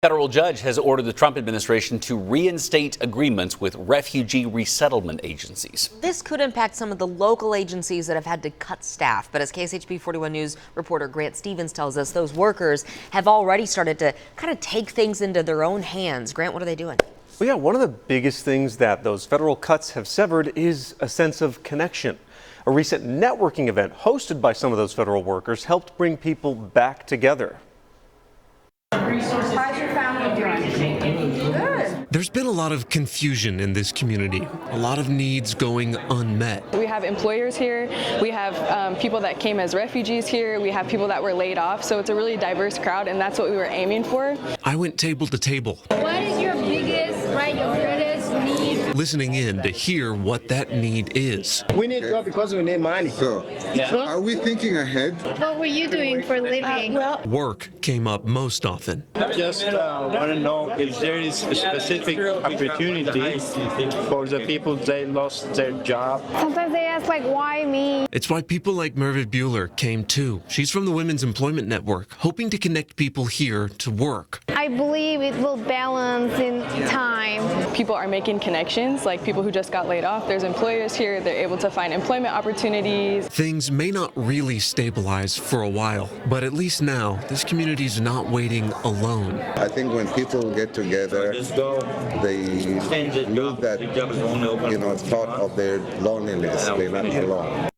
Federal judge has ordered the Trump administration to reinstate agreements with refugee resettlement agencies. This could impact some of the local agencies that have had to cut staff. But as KSHP 41 News reporter Grant Stevens tells us, those workers have already started to kind of take things into their own hands. Grant, what are they doing? Well, yeah, one of the biggest things that those federal cuts have severed is a sense of connection. A recent networking event hosted by some of those federal workers helped bring people back together. How's your family doing? Good. There's been a lot of confusion in this community, a lot of needs going unmet. We have employers here, we have people that came as refugees here, we have people that were laid off, so it's a really diverse crowd, and that's what we were aiming for. I went table to table. What is your biggest, your greatest need? Listening in to hear what that need is. We need job because we need money. So, are we thinking ahead? What were you doing for a living? Work came up most often. Just want to know if there is a specific opportunity for the people that lost their job. Sometimes they ask, why me? It's why people like Mervyn Bueller came too. She's from the Women's Employment Network, hoping to connect people here to work. I believe it will balance in time. People are making connections, like people who just got laid off. There's employers here, they're able to find employment opportunities. Things may not really stabilize for a while, but at least now, this community's not waiting alone. I think when people get together, they lose that, thought of their loneliness. They're not alone.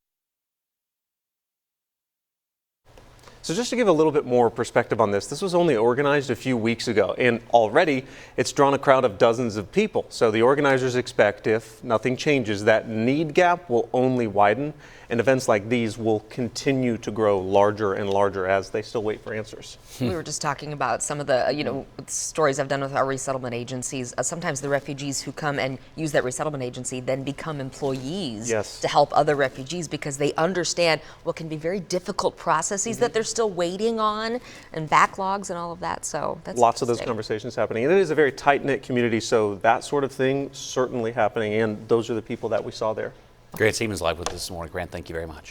So just to give a little bit more perspective on this was only organized a few weeks ago, and already it's drawn a crowd of dozens of people. So the organizers expect, if nothing changes, that need gap will only widen, and events like these will continue to grow larger and larger as they still wait for answers. We were just talking about some of the, stories I've done with our resettlement agencies. Sometimes the refugees who come and use that resettlement agency then become employees to help other refugees because they understand what can be very difficult processes that they're still waiting on and backlogs and all of that. So that's lots of those conversations happening. And it is a very tight-knit community, so that sort of thing certainly happening, and those are the people that we saw there. Grant Stevens live with us this morning. Grant, thank you very much.